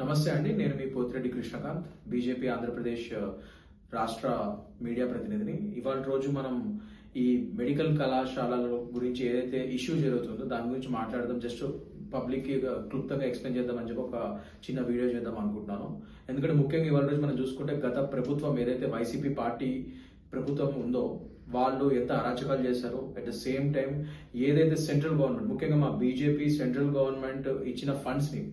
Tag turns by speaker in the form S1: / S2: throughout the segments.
S1: నమస్తే అండి. నేను మీ పోతిరెడ్డి కృష్ణకాంత్, బీజేపీ ఆంధ్రప్రదేశ్ రాష్ట్ర మీడియా ప్రతినిధిని. ఇవాళ రోజు మనం ఈ మెడికల్ కళాశాలల గురించి ఏదైతే ఇష్యూ జరుగుతుందో దాని గురించి మాట్లాడదాం. జస్ట్ పబ్లిక్కి క్లుప్తంగా ఎక్స్ప్లెయిన్ చేద్దామని చెప్పి ఒక చిన్న వీడియో చేద్దాం అనుకుంటున్నాను. ఎందుకంటే ముఖ్యంగా ఇవాళ రోజు మనం చూసుకుంటే గత ప్రభుత్వం ఏదైతే వైసీపీ పార్టీ ప్రభుత్వం ఉందో వాళ్ళు ఎంత అరాచకాలు చేశారో, అట్ ద సేమ్ టైం ఏదైతే సెంట్రల్ గవర్నమెంట్, ముఖ్యంగా మా బీజేపీ సెంట్రల్ గవర్నమెంట్ ఇచ్చిన ఫండ్స్ని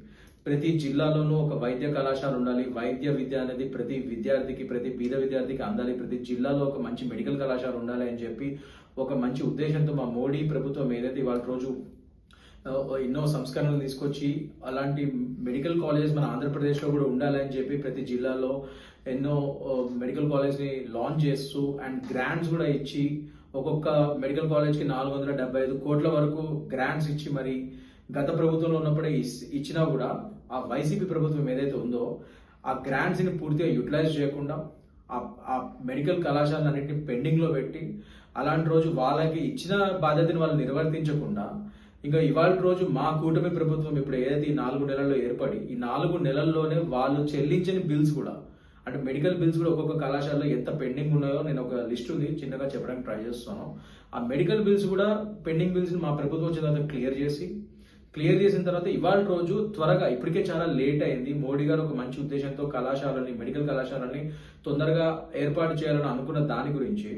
S1: ప్రతి జిల్లాలోనూ ఒక వైద్య కళాశాల ఉండాలి, వైద్య విద్య అనేది ప్రతి విద్యార్థికి, ప్రతి బీద విద్యార్థికి అందాలి, ప్రతి జిల్లాలో ఒక మంచి మెడికల్ కళాశాల ఉండాలి అని చెప్పి ఒక మంచి ఉద్దేశంతో మా మోడీ ప్రభుత్వం ఏదైతే ఇవాళ రోజు ఎన్నో సంస్కరణలు తీసుకొచ్చి అలాంటి మెడికల్ కాలేజెస్ మన ఆంధ్రప్రదేశ్లో కూడా ఉండాలని చెప్పి ప్రతి జిల్లాలో ఎన్నో మెడికల్ కాలేజ్ని లాంచ్ చేస్తూ అండ్ గ్రాంట్స్ కూడా ఇచ్చి ఒక్కొక్క మెడికల్ కాలేజ్కి 475 కోట్ల వరకు గ్రాంట్స్ ఇచ్చి మరి గత ప్రభుత్వంలో ఉన్నప్పుడే ఇచ్చినా కూడా ఆ వైసీపీ ప్రభుత్వం ఏదైతే ఉందో ఆ గ్రాంట్స్ని పూర్తిగా యూటిలైజ్ చేయకుండా ఆ మెడికల్ కళాశాలన్నింటినీ పెండింగ్లో పెట్టి అలాంటి రోజు వాళ్ళకి ఇచ్చిన బాధ్యతని వాళ్ళు నిర్వర్తించకుండా ఇంకా ఇవాళ రోజు మా కూటమి ప్రభుత్వం ఇప్పుడు ఏదైతే ఈ 4 నెలల్లో ఏర్పడి ఈ 4 నెలల్లోనే వాళ్ళు చెల్లించని బిల్స్ కూడా, అంటే మెడికల్ బిల్స్ కూడా ఒక్కొక్క కళాశాలలో ఎంత పెండింగ్ ఉన్నాయో నేను ఒక లిస్ట్ ఉంది చిన్నగా చెప్పడానికి ట్రై చేస్తాను. ఆ మెడికల్ బిల్స్ కూడా పెండింగ్ బిల్స్ మా ప్రభుత్వం వచ్చిన తర్వాత క్లియర్ చేసిన తర్వాత ఇవాళ రోజు త్వరగా, ఇప్పటికే చాలా లేట్ అయింది, మోడీ గారు ఒక మంచి ఉద్దేశంతో మెడికల్ కళాశాలని తొందరగా ఏర్పాటు చేయాలని అనుకున్న దాని గురించి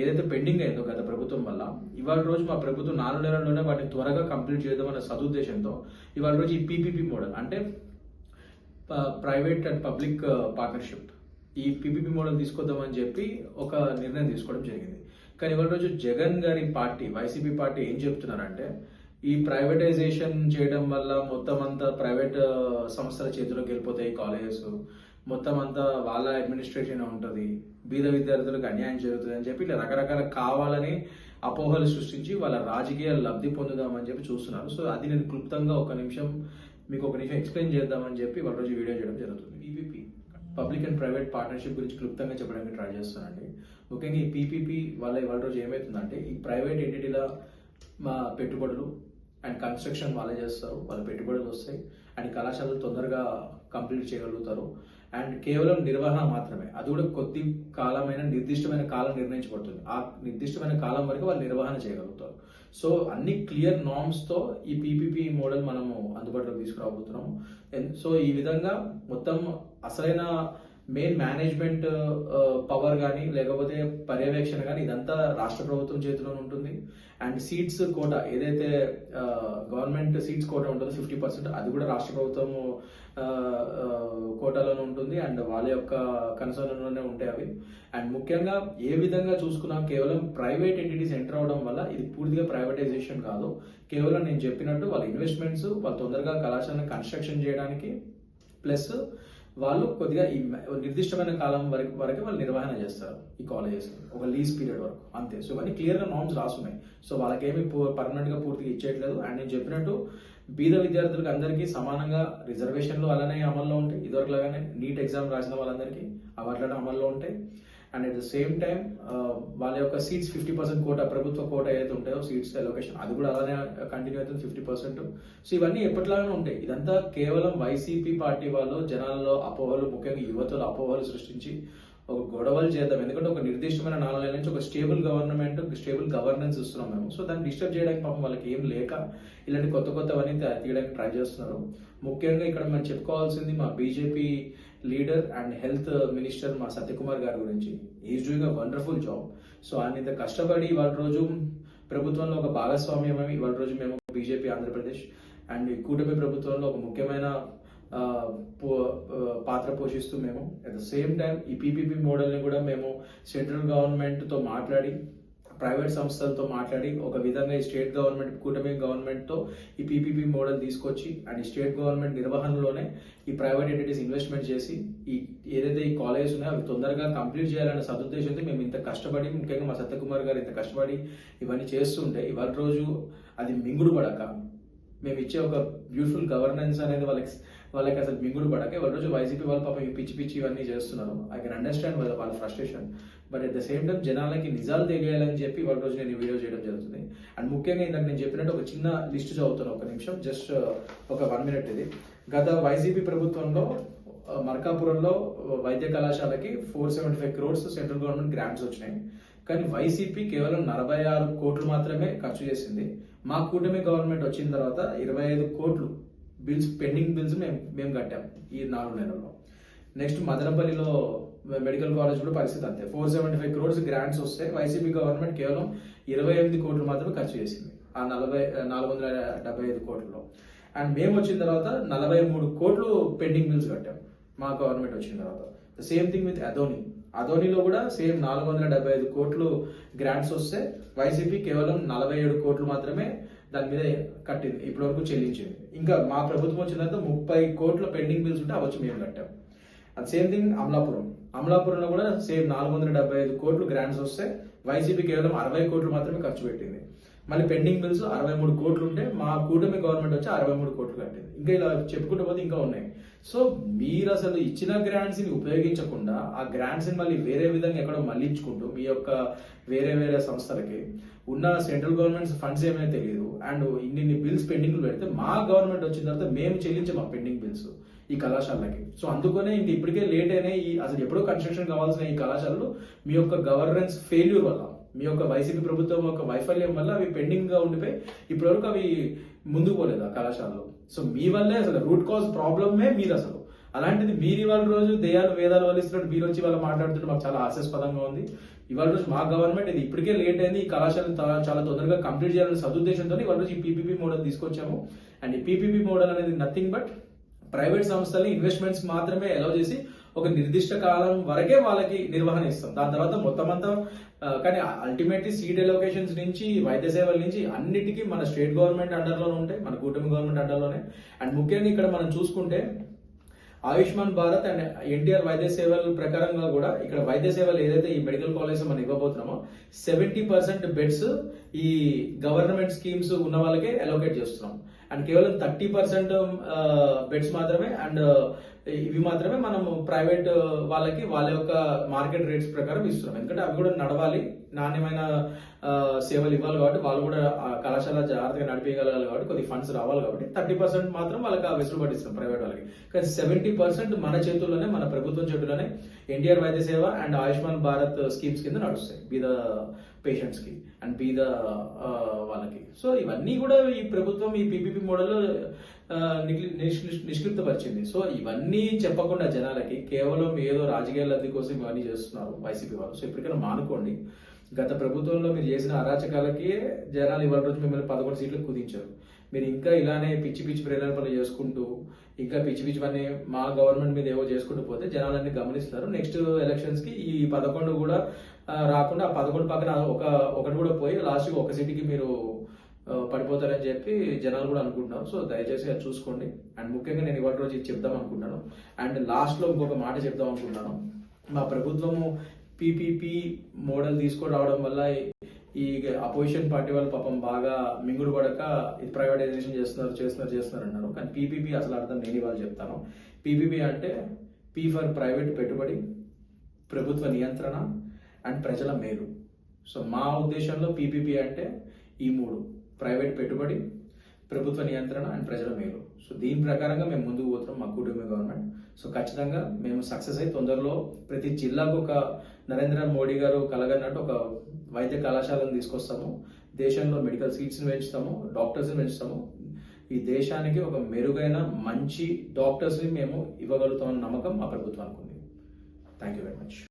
S1: ఏదైతే పెండింగ్ అయిందో గత ప్రభుత్వం వల్ల ఇవాళ రోజు మా ప్రభుత్వం 4 నెలల్లోనే వాటిని త్వరగా కంప్లీట్ చేద్దామన్న సదుద్దేశంతో ఇవాళ రోజు ఈ పీపీపీ మోడల్, అంటే ప్రైవేట్ అండ్ పబ్లిక్ పార్ట్నర్షిప్, ఈ పీపీపీ మోడల్ తీసుకొద్దామని చెప్పి ఒక నిర్ణయం తీసుకోవడం జరిగింది. కానీ ఇవాళ రోజు జగన్ గారి పార్టీ, వైసీపీ పార్టీ ఏం చెప్తున్నారంటే ఈ ప్రైవేటైజేషన్ చేయడం వల్ల మొత్తం అంతా ప్రైవేట్ సంస్థల చేతిలోకి వెళ్ళిపోతాయి కాలేజెస్, మొత్తం అంతా వాళ్ళ అడ్మినిస్ట్రేషన్ ఉంటుంది, బీద విద్యార్థులకు అన్యాయం జరుగుతుంది అని చెప్పి ఇట్లా రకరకాల కావాలని అపోహలు సృష్టించి వాళ్ళ రాజకీయ లబ్ధి పొందుదామని చెప్పి చూస్తున్నారు. సో అది నేను క్లుప్తంగా మీకు ఒక నిమిషం ఎక్స్ప్లెయిన్ చేద్దామని చెప్పి వాళ్ళ రోజు వీడియో చేయడం జరుగుతుంది. PPP, public and private partnership గురించి క్లుప్తంగా చెప్పడానికి ట్రై చేస్తానండి. ముఖ్యంగా ఈ పీపీపీ వల్ల ఇవాళ రోజు ఏమవుతుందంటే ఈ ప్రైవేట్ ఎంటిటీల మా పెట్టుబడులు అండ్ కన్స్ట్రక్షన్ వాళ్ళే చేస్తారు, వాళ్ళ పెట్టుబడులు వస్తాయి అండ్ కళాశాలలు తొందరగా కంప్లీట్ చేయగలుగుతారు అండ్ కేవలం నిర్వహణ మాత్రమే, అది కూడా కొద్ది కాలమైన నిర్దిష్టమైన కాలం నిర్ణయించబడుతుంది, ఆ నిర్దిష్టమైన కాలం వరకు వాళ్ళు నిర్వహణ చేయగలుగుతారు. సో అన్ని క్లియర్ నార్మ్స్తో ఈ పీపీపీ మోడల్ మనము అందుబాటులోకి తీసుకురాబోతున్నాము. సో ఈ విధంగా మొత్తం అసలైన మెయిన్ మేనేజ్మెంట్ పవర్ కానీ లేకపోతే పర్యవేక్షణ కానీ ఇదంతా రాష్ట్ర ప్రభుత్వం చేతిలోనే ఉంటుంది. అండ్ సీట్స్ కోటా, ఏదైతే గవర్నమెంట్ సీట్స్ కోటా ఉంటుందో 50%, అది కూడా రాష్ట్ర ప్రభుత్వం కోటాలోనే ఉంటుంది అండ్ వాళ్ళ యొక్క కన్సర్న్లోనే ఉంటాయి అవి. అండ్ ముఖ్యంగా ఏ విధంగా చూసుకున్నా కేవలం ప్రైవేట్ ఎంటిటీస్ ఎంటర్ అవడం వల్ల ఇది పూర్తిగా ప్రైవేటైజేషన్ కాదు, కేవలం నేను చెప్పినట్టు వాళ్ళ ఇన్వెస్ట్మెంట్స్ వాళ్ళు తొందరగా కళాశాలను కన్స్ట్రక్షన్ చేయడానికి ప్లస్ వాళ్ళు కొద్దిగా ఈ నిర్దిష్టమైన కాలం వరకు వాళ్ళు నిర్వహణ చేస్తారు ఈ కాలేజెస్ ఒక లీజ్ పీరియడ్ వరకు, అంతే. సో ఇవన్నీ క్లియర్గా నార్మ్స్ రాస్తున్నాయి. సో వాళ్ళకేమి పర్మనెంట్గా పూర్తిగా ఇచ్చేయట్లేదు. అండ్ నేను చెప్పినట్టు బీద విద్యార్థులకు అందరికీ సమానంగా రిజర్వేషన్లు అలానే అమల్లో ఉంటాయి, ఇదివరకు లాగానే నీట్ ఎగ్జామ్ రాసిన వాళ్ళందరికీ అట్లనే అమల్లో ఉంటాయి. And at the same time వాళ్ళ యొక్క సీట్స్ 50% కోటా, ప్రభుత్వ కోటా ఏదైతే ఉంటాయో సీట్స్ అలొకేషన్, అది కూడా అలానే కంటిన్యూ అవుతుంది 50%. సో ఇవన్నీ ఎప్పటిలాగానే ఉంటాయి. ఇదంతా కేవలం వైసీపీ పార్టీ వాళ్ళు జనాల్లో అపోహలు, ముఖ్యంగా యువతలో అపోహలు సృష్టించి ఒక గొడవలు చేద్దాం, ఎందుకంటే ఒక నిర్దిష్టమైన 4 నెలల నుంచి ఒక స్టేబుల్ గవర్నెన్స్ ఇస్తున్నాం మేము. సో దాన్ని డిస్టర్బ్ చేయడానికి పాపం వాళ్ళకి ఏం లేక ఇలాంటి కొత్తవన్నీ తీయడానికి ట్రై చేస్తున్నారు. ముఖ్యంగా ఇక్కడ మనం చెప్పుకోవాల్సింది మా BJP leader and health minister మా సత్యకుమార్ గారి గురించి. Is doing a wonderful job. So ఆయన ఇంత కష్టపడి ఇవాళ రోజు ప్రభుత్వంలో ఒక భాగస్వామ్యమై ఇవాళ రోజు మేము బీజేపీ ఆంధ్రప్రదేశ్ అండ్ కూటమి ప్రభుత్వంలో ఒక ముఖ్యమైన పాత్ర పోషిస్తూ మేము అట్ ద సేమ్ టైం ఈ పీపీపీ మోడల్ని కూడా మేము సెంట్రల్ గవర్నమెంట్తో మాట్లాడి ప్రైవేట్ సంస్థలతో మాట్లాడి ఒక విధంగా ఈ స్టేట్ గవర్నమెంట్, కూటమి గవర్నమెంట్తో ఈ పీపీపీ మోడల్ తీసుకొచ్చి అండ్ ఈ స్టేట్ గవర్నమెంట్ నిర్వహణలోనే ఈ ప్రైవేట్ ఎంటిటీస్ ఇన్వెస్ట్మెంట్ చేసి ఏదైతే ఈ కాలేజెస్ ఉన్నాయో అవి తొందరగా కంప్లీట్ చేయాలనే సదుద్దేశంతో మేము ఇంత కష్టపడి, ముఖ్యంగా మా సత్యకుమార్ గారు ఇంత కష్టపడి ఇవన్నీ చేస్తుంటే ఇవాళ రోజు అది మింగుడు పడక మేము ఇచ్చే ఒక బ్యూటిఫుల్ గవర్నెన్స్ అనేది వాళ్ళకి అసలు మింగుడు పడక ఇవాళ రోజు వైసీపీ వాళ్ళు పాపం పిచ్చి ఇవన్నీ చేస్తున్నారు. ఐ కెన్ అండర్స్టాండ్ వాళ్ళ frustration, but at the same time జనాలకి నిజాలు తెలియాలని చెప్పి ఇవాళ రోజు నేను ఈ వీడియో చేయడం జరుగుతుంది. అండ్ ముఖ్యంగా ఇందాక నేను చెప్పినట్టు ఒక చిన్న లిస్ట్ చదువుతాను, ఒక నిమిషం, జస్ట్ ఒక 1 minute ఇది. గత వైసీపీ ప్రభుత్వంలో మర్కాపురంలో వైద్య కళాశాలకి 475 crores సెంట్రల్ గవర్నమెంట్ గ్రాంట్స్ వచ్చినాయి. కానీ వైసీపీ కేవలం 46 కోట్లు మాత్రమే ఖర్చు చేసింది. మా కూటమి గవర్నమెంట్ వచ్చిన తర్వాత 25 కోట్లు పెండింగ్ బిల్స్ మేము కట్టాం ఈ 4 నెలల్లో. నెక్స్ట్ మదనపల్లిలో మెడికల్ కాలేజ్ కూడా పరిస్థితి అంతే. 475 crores గ్రాంట్స్ వస్తే వైసీపీ గవర్నమెంట్ కేవలం 28 కోట్లు మాత్రమే ఖర్చు చేసింది ఆ 475 కోట్లలో. అండ్ మేము వచ్చిన తర్వాత 43 కోట్లు పెండింగ్ బిల్స్ కట్టాం మా గవర్నమెంట్ వచ్చిన తర్వాత. సేమ్ థింగ్ విత్ అదోనిలో కూడా సేమ్ 475 కోట్లు గ్రాంట్స్ వస్తే వైసీపీ కేవలం 47 కోట్లు మాత్రమే దాని మీద కట్టింది, ఇప్పటి వరకు చెల్లించింది. ఇంకా మా ప్రభుత్వం వచ్చిన తర్వాత 30 కోట్ల పెండింగ్ బిల్స్ ఉంటే అవి వచ్చి మేము కట్టాం. అది సేమ్ థింగ్ అమలాపురంలో కూడా సేమ్ 475 కోట్లు గ్రాంట్స్ వస్తే వైసీపీ కేవలం 60 కోట్లు మాత్రమే ఖర్చు పెట్టింది. మళ్ళీ పెండింగ్ బిల్స్ 63 కోట్లు ఉంటే మా కూటమి గవర్నమెంట్ వచ్చి 63 కోట్లు కట్టింది. ఇంకా ఇలా చెప్పుకుంటూ పోతే ఇంకా ఉన్నాయి. సో మీరు అసలు ఇచ్చిన గ్రాంట్స్ ని ఉపయోగించకుండా ఆ గ్రాంట్స్ ని మళ్ళీ వేరే విధంగా ఎక్కడో మళ్లించుకుంటూ మీ యొక్క వేరే సంస్థలకి ఉన్న సెంట్రల్ గవర్నమెంట్ ఫండ్స్ ఏమైనా తెలియదు అండ్ ఇన్ని బిల్స్ పెండింగ్ పెడితే మా గవర్నమెంట్ వచ్చిన తర్వాత మేము చెల్లించాం ఆ పెండింగ్ బిల్స్ ఈ కళాశాలకి. సో అందుకనే ఇంక ఇప్పటికే లేట్ అయినాయి అసలు ఎప్పుడో కన్స్ట్రక్షన్ కావాల్సిన ఈ కళాశాలలు మీ యొక్క గవర్నెన్స్ ఫెయిల్యూర్ వల్ల, మీ యొక్క వైసీపీ ప్రభుత్వం యొక్క వైఫల్యం వల్ల అవి పెండింగ్ గా ఉండిపోయి ఇప్పటివరకు అవి ముందుకు పోలేదు ఆ కళాశాలలో. సో మీ వల్లే అసలు రూట్ కాజ్ ప్రాబ్లమే మీరు అసలు. అలాంటిది మీరు ఇవాళ రోజు దేయాలు వేదాలు వలిస్తున్నట్టు మీరు వచ్చి వాళ్ళు మాట్లాడుతుంటే మాకు చాలా హాస్యాస్పదంగా ఉంది. ఇవాళ రోజు మా గవర్నమెంట్ ఇది ఇప్పటికే లేట్ అయింది, ఈ కళాశాలను చాలా తొందరగా కంప్లీట్ చేయాలనే సదుద్దేశంతో ఇవాళ రోజు ఈ పీపీపీ మోడల్ తీసుకొచ్చాము. అండ్ ఈ పీపీపీ మోడల్ అనేది నథింగ్ బట్ ప్రైవేట్ సంస్థల్ని ఇన్వెస్ట్మెంట్స్ మాత్రమే అలౌ చేసి ఒక నిర్దిష్ట కాలం వరకే వాళ్ళకి నిర్వహణ ఇస్తాం. దాని తర్వాత మొత్తం అంతా కానీ అల్టిమేట్లీ సీట్ ఎలొకేషన్స్ నుంచి వైద్య సేవల నుంచి అన్నిటికీ మన స్టేట్ గవర్నమెంట్ అండర్లోనే ఉంటాయి, మన కూటమి గవర్నమెంట్ అండర్లోనే. అండ్ ముఖ్యంగా ఇక్కడ మనం చూసుకుంటే ఆయుష్మాన్ భారత్ అండ్ ఎన్టీఆర్ వైద్య సేవల ప్రకారంగా కూడా ఇక్కడ వైద్య సేవలు ఏదైతే ఈ మెడికల్ కాలేజ్ మనం ఇవ్వబోతున్నామో 70% బెడ్స్ ఈ గవర్నమెంట్ స్కీమ్స్ ఉన్న వాళ్ళకే అలొకేట్ చేస్తున్నాం. అండ్ కేవలం 30% బెడ్స్ మాత్రమే అండ్ ఇవి మాత్రమే మనం ప్రైవేట్ వాళ్ళకి వాళ్ళ యొక్క మార్కెట్ రేట్స్ ప్రకారం ఇస్తున్నాం. ఎందుకంటే అవి కూడా నడవాలి, నాణ్యమైన సేవలు ఇవ్వాలి కాబట్టి వాళ్ళు కూడా కళాశాల జాగ్రత్తగా నడిపేయగలగాలి కాబట్టి కొద్ది ఫండ్స్ రావాలి కాబట్టి 30% మాత్రం వాళ్ళకి ఆ వెసులుబాటు ఇస్తున్నాం ప్రైవేట్ వాళ్ళకి. కానీ 70% మన చేతుల్లోనే, మన ప్రభుత్వం చేతుల్లోనే ఎన్టీఆర్ వైద్య సేవ అండ్ ఆయుష్మాన్ భారత్ స్కీమ్స్ కింద నడుస్తాయి బీద పేషెంట్స్ కి అండ్ బీద వాళ్ళకి. సో ఇవన్నీ కూడా ఈ ప్రభుత్వం ఈ పీపీపీ మోడల్ నిష్కృతపరిచింది. సో ఇవన్నీ చెప్పకుండా జనాలకి కేవలం ఏదో రాజకీయ లబ్ధి కోసం ఇవన్నీ చేస్తున్నారు వైసీపీ వాళ్ళు. సో ఇప్పటికైనా మానుకోండి. గత ప్రభుత్వంలో మీరు చేసిన అరాచకాలకి జనాలు ఇవాళ రోజు మిమ్మల్ని 11 సీట్లు కుదించారు. మీరు ఇంకా ఇలానే పిచ్చి ప్రేరేపణలు చేసుకుంటూ ఇంకా పిచ్చి పని మా గవర్నమెంట్ మీద ఏవో చేసుకుంటూ పోతే జనాలన్నీ గమనిస్తారు. నెక్స్ట్ ఎలక్షన్స్ కి ఈ 11 కూడా రాకుండా ఆ 11 పక్కన ఒకటి కూడా పోయి లాస్ట్ ఒక సీటుకి మీరు పడిపోతారని చెప్పి జనాలు కూడా అనుకుంటున్నారు. సో దయచేసి అది చూసుకోండి. అండ్ ముఖ్యంగా నేను ఇవాళ రోజు ఇది చెప్దాం అనుకుంటున్నాను. అండ్ లాస్ట్ లో ఇంకొక మాట చెప్దాం అనుకుంటున్నాను. మా ప్రభుత్వము పీపీపీ మోడల్ తీసుకొని రావడం వల్ల ఈ అపోజిషన్ పార్టీ వాళ్ళు పాపం బాగా మింగుడు పడక ఇది ప్రైవేటైజేషన్ చేస్తున్నారు అన్నారు. కానీ పీపీపీ అసలు అర్థం నేను ఇవాళ చెప్తాను. పీపీపీ అంటే పీ ఫర్ ప్రైవేట్, పెట్టుబడి, ప్రభుత్వ నియంత్రణ అండ్ ప్రజల మేలు. సో మా ఉద్దేశంలో పీపీపీ అంటే ఈ 3: ప్రైవేట్ పెట్టుబడి, ప్రభుత్వ నియంత్రణ అండ్ ప్రజల మేలు. సో దీని ప్రకారంగా మేము ముందుకు పోతున్నాం మా కూటమి గవర్నమెంట్. సో ఖచ్చితంగా మేము సక్సెస్ అయ్యి తొందరలో ప్రతి జిల్లాకు ఒక నరేంద్ర మోడీ గారు కలగన్నట్టు ఒక వైద్య కళాశాలను తీసుకొస్తాము. దేశంలో మెడికల్ సీట్స్ ని పెంచుతాము, డాక్టర్స్ ని పెంచుతాము. ఈ దేశానికి ఒక మెరుగైన మంచి డాక్టర్స్ ని మేము ఇవ్వగలుగుతామన్న నమ్మకం మా ప్రభుత్వానికి ఉంది. Thank you very much.